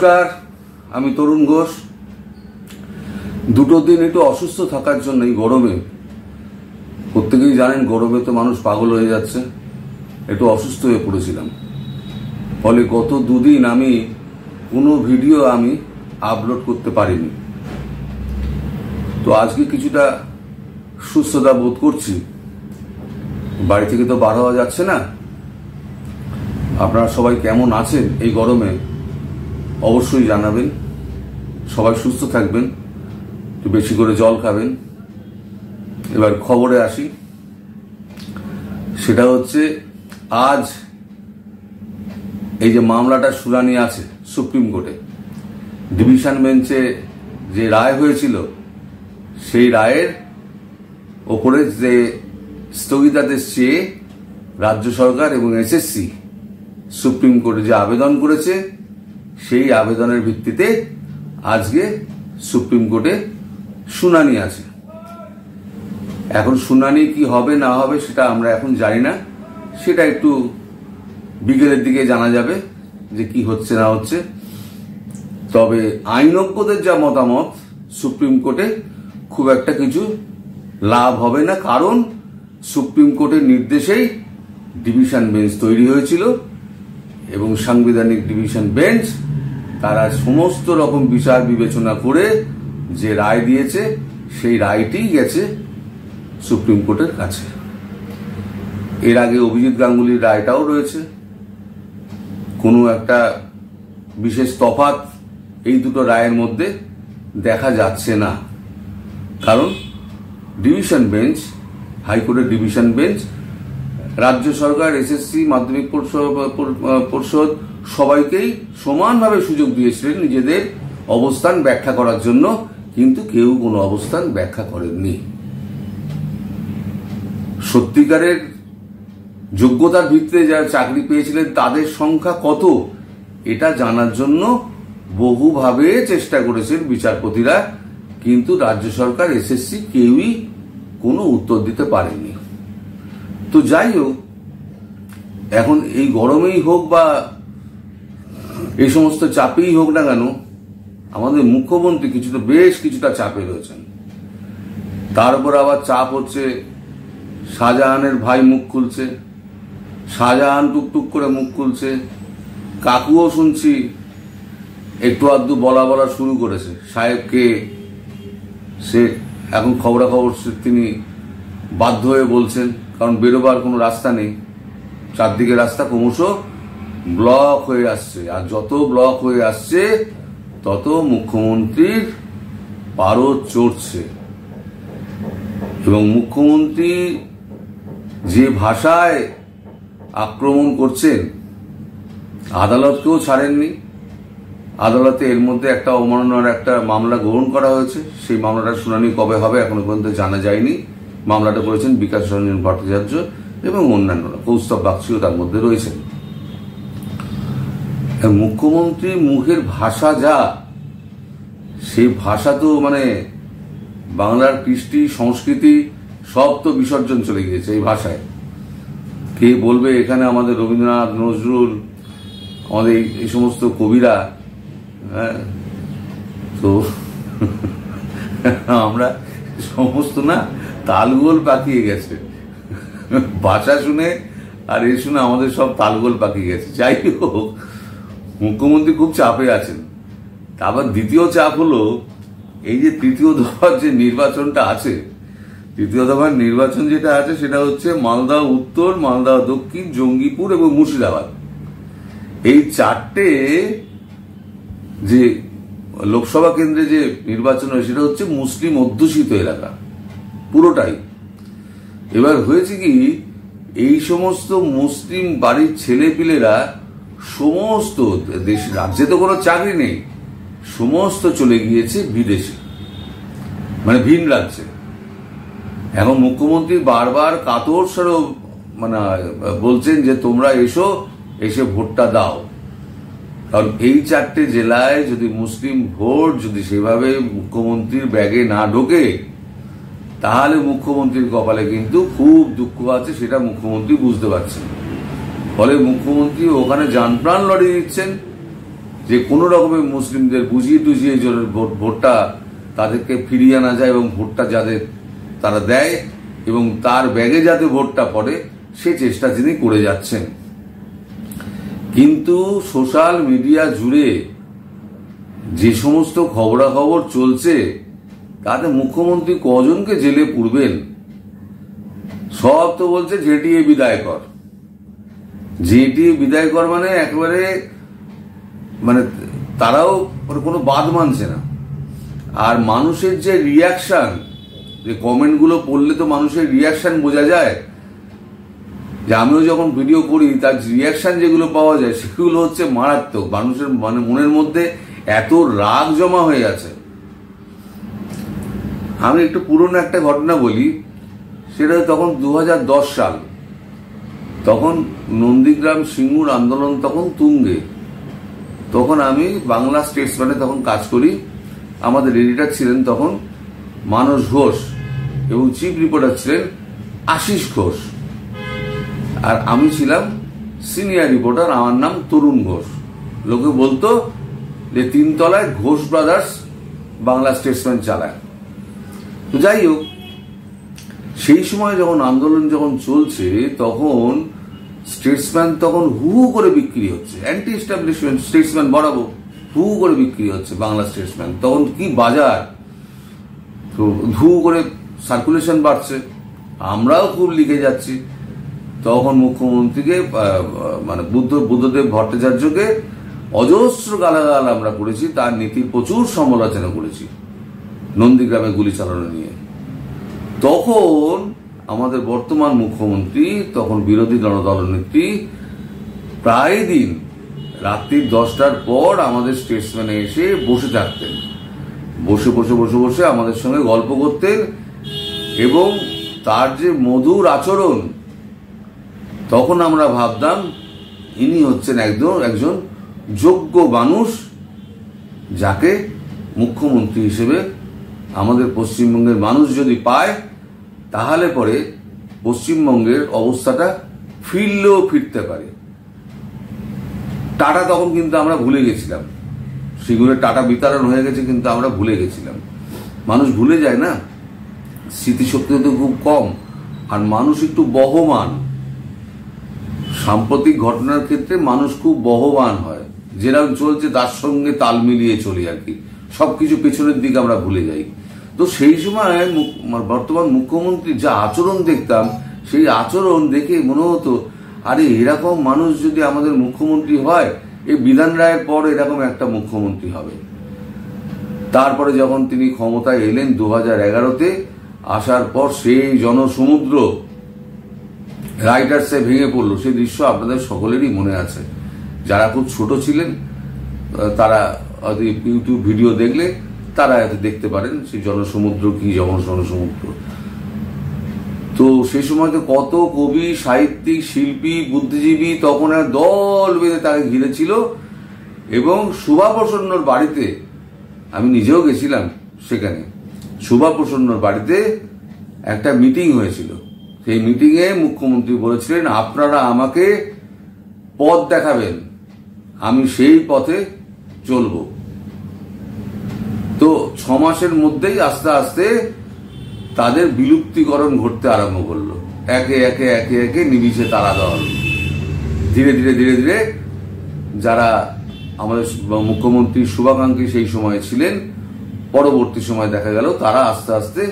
নমস্কার, আমি তরুণ ঘোষ। দুটো দিন একটু অসুস্থ থাকার জন্য এই গরমে, প্রত্যেকেই জানেন গরমে তো মানুষ পাগল হয়ে যাচ্ছে, একটু অসুস্থ হয়ে পড়েছিলাম। ফলে গত দুদিন আমি কোনো ভিডিও আপলোড করতে পারিনি। তো আজকে কিছুটা সুস্থতা বোধ করছি। বাড়ি থেকে তো বার হওয়া যাচ্ছে না। আপনারা সবাই কেমন আছেন এই গরমে অবশ্যই জানাবেন। সবাই সুস্থ থাকবেন, একটু বেশি করে জল খাবেন। এবার খবরে আসি, সেটা হচ্ছে আজ এই যে মামলাটা শুনানি আছে সুপ্রিম কোর্টে, ডিভিশন বেঞ্চে যে রায় হয়েছিল সেই রায়ের ওপরে যে স্থগিতাদেশ চেয়ে রাজ্য সরকার এবং এসএসসি সুপ্রিম কোর্টে যে আবেদন করেছে, সেই আবেদনের ভিত্তিতে আজকে সুপ্রিম কোর্টে শুনানি আছে। এখন শুনানি কি হবে না হবে সেটা আমরা এখন জানি না, সেটা একটু বিকেলের দিকে জানা যাবে যে কি হচ্ছে না হচ্ছে। তবে আইনজ্ঞদের যা মতামত, সুপ্রিম কোর্টে খুব একটা কিছু লাভ হবে না, কারণ সুপ্রিম কোর্টের নির্দেশেই ডিভিশন বেঞ্চ তৈরি হয়েছিল এবং সাংবিধানিক ডিভিশন বেঞ্চ তারা সমস্ত রকম বিচার বিবেচনা করে যে রায় দিয়েছে সেই রায়টি গেছে সুপ্রিম কোর্টের কাছে। এর আগে অভিজিৎ গাঙ্গুলির রায়টাও রয়েছে। কোনো একটা বিশেষ তফাৎ এই দুটো রায়ের মধ্যে দেখা যাচ্ছে না, কারণ ডিভিশন বেঞ্চ, হাইকোর্টের ডিভিশন বেঞ্চ রাজ্য সরকার, এসএসসি, মাধ্যমিক পর্ষদ সবাইকেই সমানভাবে সুযোগ দিয়েছিলেন নিজেদের অবস্থান ব্যাখ্যা করার জন্য, কিন্তু কেউ কোনো অবস্থান ব্যাখ্যা করেননি। সত্যিকারের যোগ্যতার ভিত্তিতে যারা চাকরি পেয়েছিলেন তাদের সংখ্যা কত এটা জানার জন্য বহুভাবে চেষ্টা করেছেন বিচারপতিরা, কিন্তু রাজ্য সরকার, এসএসসি কেউই কোনো উত্তর দিতে পারেনি। তো যাই হোক, এখন এই গরমেই হোক বা এই সমস্ত চাপেই হোক না কেন, আমাদের মুখ্যমন্ত্রী বেশ কিছুটা চাপে রয়েছেন। তার উপর আবার চাপ হচ্ছে শাহজাহানের ভাই মুখ খুলছে, শাহজাহান টুকটুক করে মুখ খুলছে, কাকুও শুনছি একটু আধটু বলা শুরু করেছে সাহেবকে। সে এখন খবরাখবর তিনি বাধ্য হয়ে বলছেন, কারণ বেরোবার কোনো রাস্তা নেই, চারদিকে রাস্তা ক্রমশ ব্লক হয়ে আসছে, আর যত ব্লক হয়ে আসছে তত মুখ্যমন্ত্রীর পারদ চড়ছে। এবং মুখ্যমন্ত্রী যে ভাষায় আক্রমণ করছেন, আদালতকেও ছাড়েননি। আদালতে এর মধ্যে একটা অবমাননার একটা মামলা গ্রহণ করা হয়েছে, সেই মামলাটার শুনানি কবে হবে এখনো পর্যন্ত জানা যায়নি। মামলাটা করেছেন বিকাশ রঞ্জন ভট্টাচার্য এবং অন্যান্যরা, কৌস্তব বাগচিও তার মধ্যে রয়েছেন। মুখ্যমন্ত্রীর মুখের ভাষা যা, সেই ভাষা তো বাংলার কৃষ্টি সংস্কৃতি সব তো বিসর্জন চলে গিয়েছে এই ভাষায়। কে বলবে এখানে আমাদের রবীন্দ্রনাথ, নজরুল, আমাদের এই সমস্ত কবিরা, তো আমরা সমস্ত না তালগোল পাকিয়ে গেছে ভাষা শুনে, আর এ শুনে আমাদের সব তালগোল পাকিয়ে গেছে। যাই হোক, মুখ্যমন্ত্রী খুব চাপে আছেন। আবার দ্বিতীয় চাপ হলো এই যে তৃতীয় দফার যে নির্বাচনটা আছে, তৃতীয় দফার নির্বাচন যেটা আছে সেটা হচ্ছে মালদা উত্তর, মালদা দক্ষিণ, জঙ্গিপুর এবং মুর্শিদাবাদ। এই চারটে যে লোকসভা কেন্দ্রে যে নির্বাচন হয় সেটা হচ্ছে মুসলিম অধ্যুষিত এলাকা পুরোটাই। এবার হয়েছে কি, এই সমস্ত মুসলিম বাড়ির ছেলেপিলেরা সমস্ত দেশ, রাজ্যে তো কোনো চাকরি নেই, সমস্ত চলে গিয়েছে বিদেশে, ভিন রাজ্যে। এখন মুখ্যমন্ত্রী বারবার কাতর স্বরে বলছেন যে তোমরা এসে ভোটটা দাও, কারণ এই চারটে জেলায় যদি মুসলিম ভোট যদি সেভাবে মুখ্যমন্ত্রীর ব্যাগে না ঢোকে, তাহলে মুখ্যমন্ত্রীর কপালে কিন্তু খুব দুঃখ আছে, সেটা মুখ্যমন্ত্রী বুঝতে পারছেন। ফলে মুখ্যমন্ত্রী ওখানে জানপ্রাণ লড়িয়ে দিচ্ছেন যে কোনো রকমের মুসলিমদের বুঝিয়ে টুঝিয়ে ভোটটা তাদেরকে ফিরিয়ে আনা যায় এবং ভোটটা যাদের তারা দেয় এবং তার ব্যাগে যাতে ভোটটা পড়ে সে চেষ্টা তিনি করে যাচ্ছেন। কিন্তু সোশ্যাল মিডিয়া জুড়ে যে সমস্ত খবরাখবর চলছে তাতে মুখ্যমন্ত্রী কজনকে জেলে পুরবেন? সব তো বলছে ঝেঁটিয়ে বিদায় কর। ঝেঁটিয়ে বিদায় কর মানে একেবারে মানে তারাও কোনো বাদ মানছে না। আর মানুষের যে রিয়াকশন, যে কমেন্টগুলো পড়লে তো মানুষের রিয়াকশন বোঝা যায়। যে আমিও যখন ভিডিও করি তার রিয়াকশন যেগুলো পাওয়া যায় সেগুলো হচ্ছে মারাত্মক। মানুষের মানে মনের মধ্যে এত রাগ জমা হয়ে আছে। আমি একটু পুরনো একটা ঘটনা বলি, সেটা তখন 2010 সাল, তখন নন্দীগ্রাম সিঙ্গুর আন্দোলন তখন তুঙ্গে। তখন আমি বাংলা স্টেটসম্যানে তখন কাজ করি। আমাদের এডিটর ছিলেন তখন মানস ঘোষ এবং চিফ রিপোর্টার ছিলেন আশিস ঘোষ, আর আমি ছিলাম সিনিয়র রিপোর্টার, আমার নাম তরুণ ঘোষ। লোকে বলতো যে 3 তলায় ঘোষ ব্রাদার্স বাংলা স্টেটসম্যান চালায়। তো যাই হোক, সেই সময় যখন আন্দোলন যখন চলছে তখন স্টেটসম্যান তখন হু করে বিক্রি হচ্ছে, অ্যান্টি এস্টাবলিশমেন্ট স্টেটসম্যান বরাবর হু করে বিক্রি হচ্ছে বাংলা স্টেটসম্যান। তখন কি বাজার, তো ধু করে সার্কুলেশন বাড়ছে, আমরাও খুব লিখে যাচ্ছি। তখন মুখ্যমন্ত্রীকে মানে বুদ্ধদেব ভট্টাচার্যকে অজস্র গালাগাল আমরা করেছি, তার নীতির প্রচুর সমালোচনা করেছি নন্দীগ্রামে গুলি চালানো নিয়ে। তখন আমাদের বর্তমান মুখ্যমন্ত্রী, তখন বিরোধী দলনেত্রী, প্রায় দিন রাত্রি 10টার পর আমাদের স্টেটসম্যানে এসে বসে থাকতেন, বসে বসে বসে বসে আমাদের সঙ্গে গল্প করতেন। এবং তার যে মধুর আচরণ, তখন আমরা ভাবতাম ইনি হচ্ছেন একজন যোগ্য মানুষ, যাকে মুখ্যমন্ত্রী হিসেবে আমাদের পশ্চিমবঙ্গের মানুষ যদি পায় তাহলে পরে পশ্চিমবঙ্গের অবস্থাটা ফিরলেও ফিরতে পারে। টাটা তখন কিন্তু আমরা ভুলে গেছিলাম, সিঙ্গুরে টাটা বিতরণ হয়ে গেছে কিন্তু আমরা ভুলে গেছিলাম। মানুষ ভুলে যায় না, স্মৃতিশক্তি তো খুব কম, আর মানুষ একটু বহমান। সাম্প্রতিক ঘটনার ক্ষেত্রে মানুষ খুব বহবান হয়, যেরকম চলছে তার সঙ্গে তাল মিলিয়ে চলি আর কি, সবকিছু পেছনের দিকে আমরা ভুলে যাই। তো সেই সময় বর্তমান মুখ্যমন্ত্রী যা আচরণ দেখতাম, সেই আচরণ দেখে মনে হতো আরে এরকম মানুষ যদি আমাদের মুখ্যমন্ত্রী হয়, এই বিধান রায়ের পর এরকম একটা মুখ্যমন্ত্রী হবে। তারপরে যখন তিনি ক্ষমতায় এলেন 2011-তে, আসার পর সেই জনসমুদ্র রাইটার্সে ভেঙে পড়লো। সেই দৃশ্য আপনাদের সকলেরই মনে আছে, যারা খুব ছোট ছিলেন তারা ইউটিউব ভিডিও দেখলে তারা এত দেখতে পারেন সেই জনসমুদ্র কি জনসমুদ্র। তো সেই সময় তো কত কবি, সাহিত্যিক, শিল্পী, বুদ্ধিজীবী তখন দল বেঁধে তাকে ঘিরেছিল। এবং শুভা প্রসন্নর বাড়িতে আমি নিজেও গেছিলাম, সেখানে শুভা প্রসন্নর বাড়িতে একটা মিটিং হয়েছিল। সেই মিটিংয়ে মুখ্যমন্ত্রী বলেছিলেন আপনারা আমাকে পথ দেখাবেন, আমি সেই পথে চলব। তো 6 মাসের মধ্যেই আস্তে আস্তে তাদের বিলুপ্তিকরণ ঘটতে আরম্ভ করলো। একে একে একে একে নিবিষে তারা দল ধীরে ধীরে ধীরে ধীরে যারা আমাদের মুখ্যমন্ত্রী শুভাকাঙ্ক্ষী সেই সময় ছিলেন, পরবর্তী সময় দেখা গেল তারা আস্তে আস্তে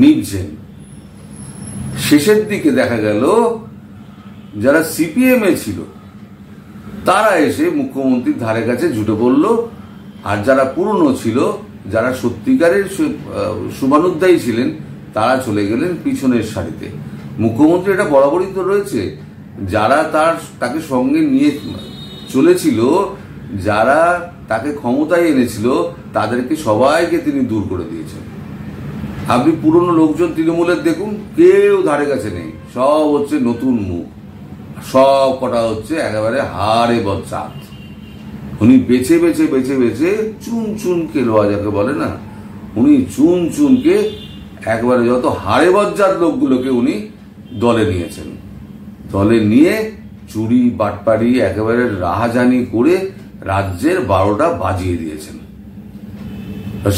নিভছেন। শেষের দিকে দেখা গেল যারা সিপিএম এ ছিল তারা এসে মুখ্যমন্ত্রীর ধারে কাছে জুটে পড়ল, আর যারা পুরনো ছিল, যারা সত্যিকারের শুভানুধ্যায়ী ছিলেন, তারা চলে গেলেন পিছনের সারিতে। মুখ্যমন্ত্রী এটা বরাবরই তো রয়েছে, যারা তাকে সঙ্গে নিয়ে চলেছিল, যারা তাকে ক্ষমতায় এনেছিল, তাদেরকে সবাইকে তিনি দূর করে দিয়েছেন। আপনি পুরনো লোকজন তৃণমূলের দেখুন, কেউ ধারে কাছে নেই, সব হচ্ছে নতুন মুখ, সব কটা হচ্ছে একেবারে হাড়ে বজ্জাত। উনি বেছে বেছে বেছে বেছে চুন চুনকে লোয়া যাকে বলে না, উনি চুন চুনকে একবারে যত হাড়ে বজ্জাত লোকগুলোকে উনি দলে নিয়েছেন। দলে নিয়ে চুরি বাটপাড়ি একেবারে রাহাজানি করে রাজ্যের 12টা বাজিয়ে দিয়েছেন।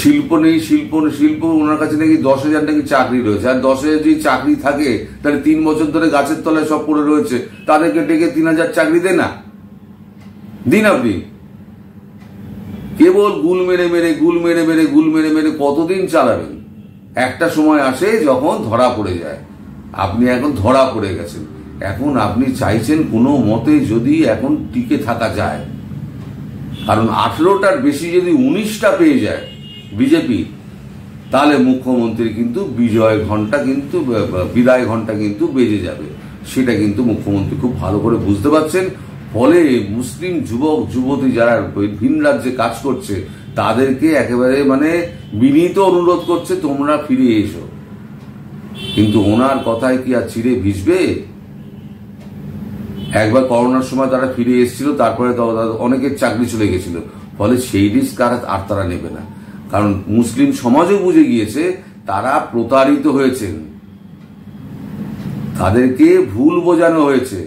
শিল্প নেই, শিল্প ওনার কাছে নাকি 10,000 নাকি চাকরি রয়েছে। আর 10,000 যদি চাকরি থাকে তাহলে 3 বছর ধরে গাছের তলায় সব পড়ে রয়েছে, তাদেরকে ডেকে 3,000 চাকরি দেন না, দিন আপনি। কেবল গুল মেরে মেরে কতদিন চালাবেন? একটা সময় আসে যখন ধরা পড়ে যায়। আপনি এখন ধরা পড়ে গেছেন। এখন আপনি চাইছেন কোনো মতে যদি এখন টিকে থাকা যায়, কারণ 18টার বেশি যদি 19টা পেয়ে যায় বিজেপি, তাহলে মুখ্যমন্ত্রীর কিন্তু বিদায় ঘন্টা কিন্তু বেজে যাবে। সেটা কিন্তু মুখ্যমন্ত্রী খুব ভালো করে বুঝতে পারছেন। ফলে মুসলিম যুবক যুবতী যারা ভিন রাজ্যে কাজ করছে তাদেরকে একেবারে বিনীত অনুরোধ করছে, তোমরা ফিরে এসো। কিন্তু ওনার কথায় কি আর চিড়ে ভিজবে? একবার করোনার সময় তারা ফিরে এসেছিল, তারপরে অনেকের চাকরি চলে গেছিল। ফলে সেই রিস্ক আর তারা নেবে না, কারণ মুসলিম সমাজও বুঝে গিয়েছে তারা প্রতারিত হয়েছেন, তাদেরকে ভুল বোঝানো হয়েছে।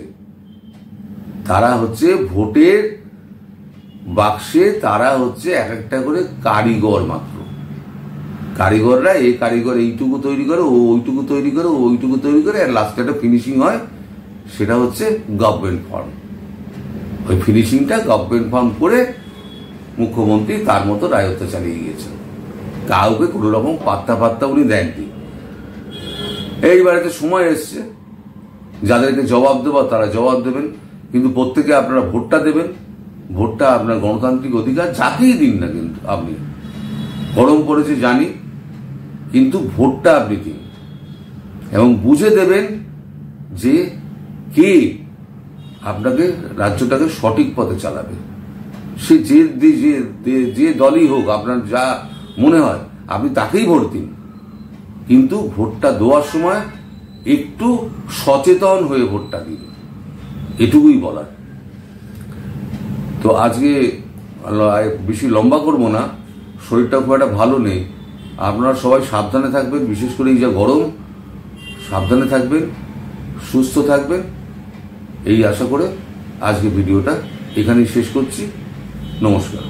তারা হচ্ছে ভোটের বাক্সে তারা হচ্ছে এক একটা করে কারিগর মাত্র। কারিগররা এই কারিগর এইটুকু তৈরি করে, ও ওইটুকু তৈরি করে, ও ওইটুকু তৈরি করে, আর লাস্টে একটা ফিনিশিং হয়, সেটা হচ্ছে গভর্নমেন্ট ফার্ম। ওই ফিনিশিংটা গভর্নমেন্ট ফার্ম করে মুখ্যমন্ত্রী তার মতো রায়ত্ব চালিয়ে গিয়েছেন। কাউকে কোনো রকম পাত্তা উনি দেননি। এইবারেতে সময় এসছে যাদেরকে জবাব দেওয়া তারা জবাব দেবেন, কিন্তু প্রত্যেকে আপনারা ভোটটা দেবেন। ভোটটা আপনার গণতান্ত্রিক অধিকার, যাকেই দিন না। কিন্তু আপনি গরম পড়েছে জানি, কিন্তু ভোটটা আপনি দিন এবং বুঝে দেবেন যে কে আপনাকে রাজ্যটাকে সঠিক পথে চালাবে। সে যে দলই হোক, আপনার যা মনে হয় আপনি তাকেই ভোট দিন, কিন্তু ভোটটা দেওয়ার সময় একটু সচেতন হয়ে ভোটটা দিন, এটুকুই বলার। তো আজকে বেশি লম্বা করব না, শরীরটা খুব একটা ভালো নেই। আপনারা সবাই সাবধানে থাকবেন, বিশেষ করে এই যা গরম, সাবধানে থাকবেন, সুস্থ থাকবেন, এই আশা করে আজকে ভিডিওটা এখানেই শেষ করছি। নমস্কার।